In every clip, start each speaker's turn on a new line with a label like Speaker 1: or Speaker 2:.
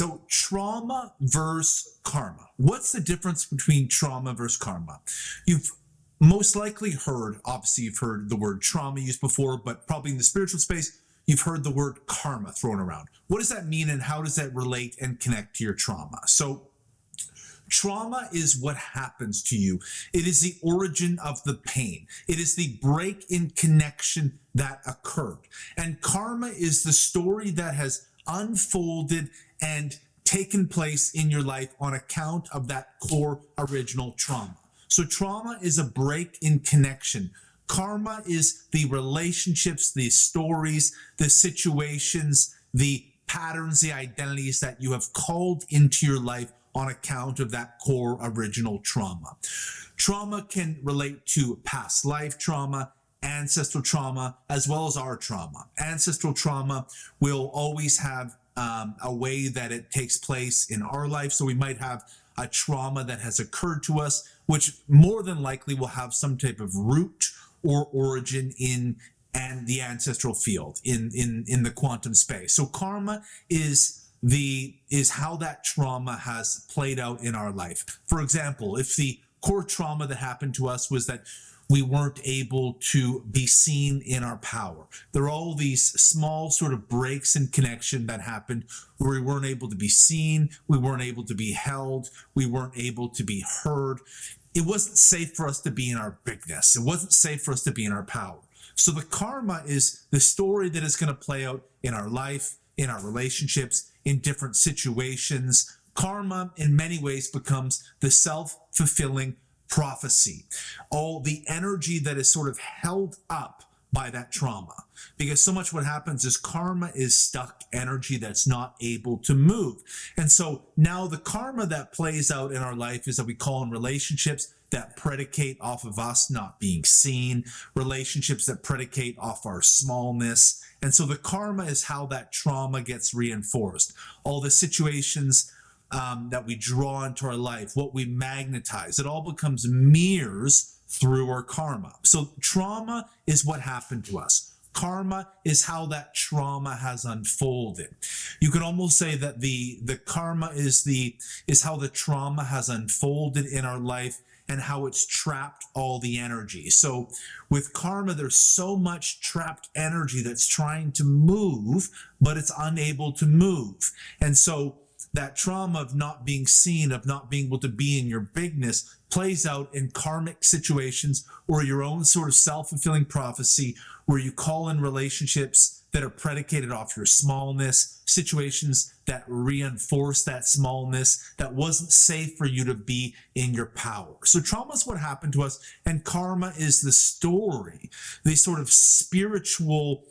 Speaker 1: So trauma versus karma. What's the difference between trauma versus karma? You've most likely heard, obviously you've heard the word trauma used before, but probably in the spiritual space, you've heard the word karma thrown around. What does that mean and how does that relate and connect to your trauma? So trauma is what happens to you. It is the origin of the pain. It is the break in connection that occurred. And karma is the story that has unfolded and taken place in your life on account of that core original trauma. So trauma is a break in connection. Karma is the relationships, the stories, the situations, the patterns, the identities that you have called into your life on account of that core original trauma. Trauma can relate to past life trauma, ancestral trauma, as well as our trauma. Ancestral trauma will always have a way that it takes place in our life. So we might have a trauma that has occurred to us, which more than likely will have some type of root or origin in and the ancestral field in the quantum space. So karma is how that trauma has played out in our life. For example, if the core trauma that happened to us was that we weren't able to be seen in our power. There are all these small sort of breaks in connection that happened where we weren't able to be seen, we weren't able to be held, we weren't able to be heard. It wasn't safe for us to be in our bigness. It wasn't safe for us to be in our power. So the karma is the story that is going to play out in our life, in our relationships, in different situations. Karma in many ways becomes the self-fulfilling prophecy, all the energy that is sort of held up by that trauma. Because so much what happens is karma is stuck energy that's not able to move. And so now the karma that plays out in our life is that we call in relationships that predicate off of us not being seen, relationships that predicate off our smallness. And so the karma is how that trauma gets reinforced. All the situations that we draw into our life, what we magnetize, it all becomes mirrors through our karma. So trauma is what happened to us. Karma is how that trauma has unfolded. You could almost say that the karma is how the trauma has unfolded in our life and how it's trapped all the energy. So with karma, there's so much trapped energy that's trying to move, but it's unable to move. And so that trauma of not being seen, of not being able to be in your bigness, plays out in karmic situations or your own sort of self-fulfilling prophecy where you call in relationships that are predicated off your smallness, situations that reinforce that smallness, that wasn't safe for you to be in your power. So trauma is what happened to us, and karma is the story, the sort of spiritual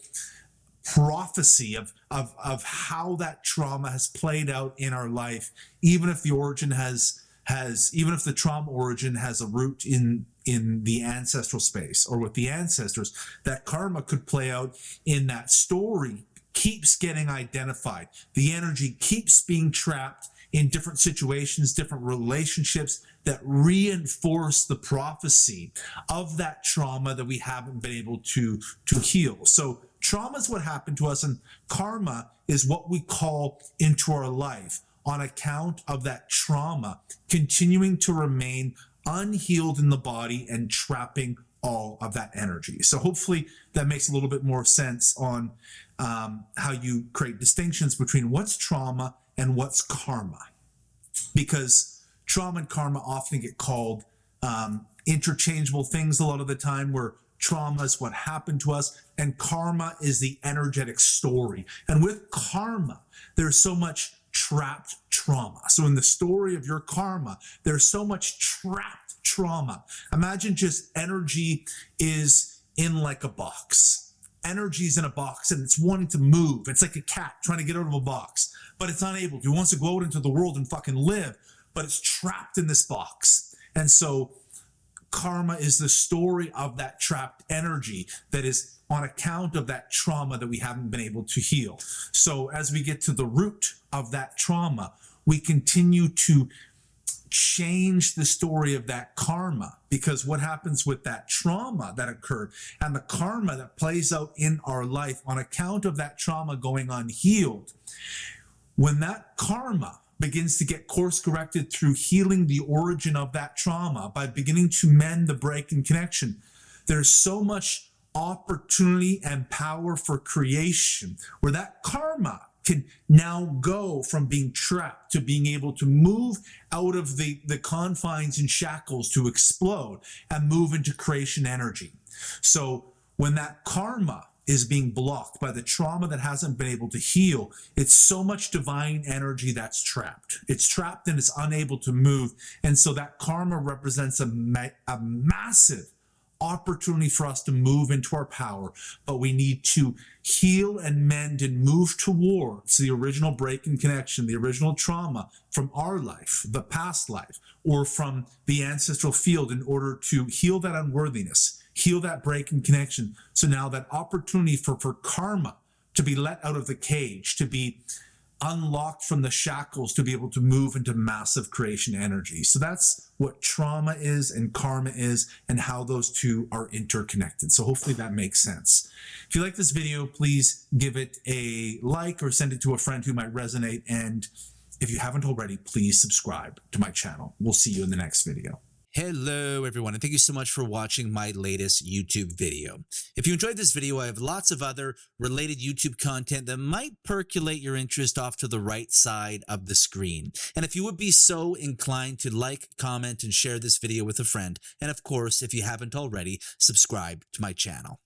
Speaker 1: prophecy of how that trauma has played out in our life, even if the origin even if the trauma origin has a root in the ancestral space or with the ancestors, that karma could play out in that story, keeps getting identified. The energy keeps being trapped in different situations, different relationships that reinforce the prophecy of that trauma that we haven't been able to heal. So trauma is what happened to us, and karma is what we call into our life on account of that trauma continuing to remain unhealed in the body and trapping all of that energy. So hopefully that makes a little bit more sense on how you create distinctions between what's trauma and what's karma. Because trauma and karma often get called interchangeable things a lot of the time, where trauma is what happened to us and karma is the energetic story. And with karma, there's so much trapped trauma. So in the story of your karma, there's so much trapped trauma. Imagine just energy is in like a box. Energy is in a box and it's wanting to move. It's like a cat trying to get out of a box, but it's unable to. It wants to go out into the world and fucking live, but it's trapped in this box. And so karma is the story of that trapped energy that is on account of that trauma that we haven't been able to heal. So as we get to the root of that trauma, we continue to change the story of that karma, because what happens with that trauma that occurred and the karma that plays out in our life on account of that trauma going unhealed, When that karma begins to get course corrected through healing the origin of that trauma, by beginning to mend the break in connection, there's so much opportunity and power for creation where that karma can now go from being trapped to being able to move out of the confines and shackles to explode and move into creation energy. So when that karma is being blocked by the trauma that hasn't been able to heal, it's so much divine energy that's trapped. It's trapped and it's unable to move. And so that karma represents a massive opportunity for us to move into our power, but we need to heal and mend and move towards the original break in connection, the original trauma from our life, the past life, or from the ancestral field in order to heal that unworthiness, heal that break in connection. So now that opportunity for karma to be let out of the cage, to be unlocked from the shackles, to be able to move into massive creation energy. So that's what trauma is and karma is, and how those two are interconnected. So hopefully that makes sense. If you like this video, please give it a like or send it to a friend who might resonate. And if you haven't already, please subscribe to my channel. We'll see you in the next video.
Speaker 2: Hello everyone, and thank you so much for watching my latest YouTube video. If you enjoyed this video, I have lots of other related YouTube content that might percolate your interest off to the right side of the screen. And if you would be so inclined to like, comment, and share this video with a friend, and of course, if you haven't already, subscribe to my channel.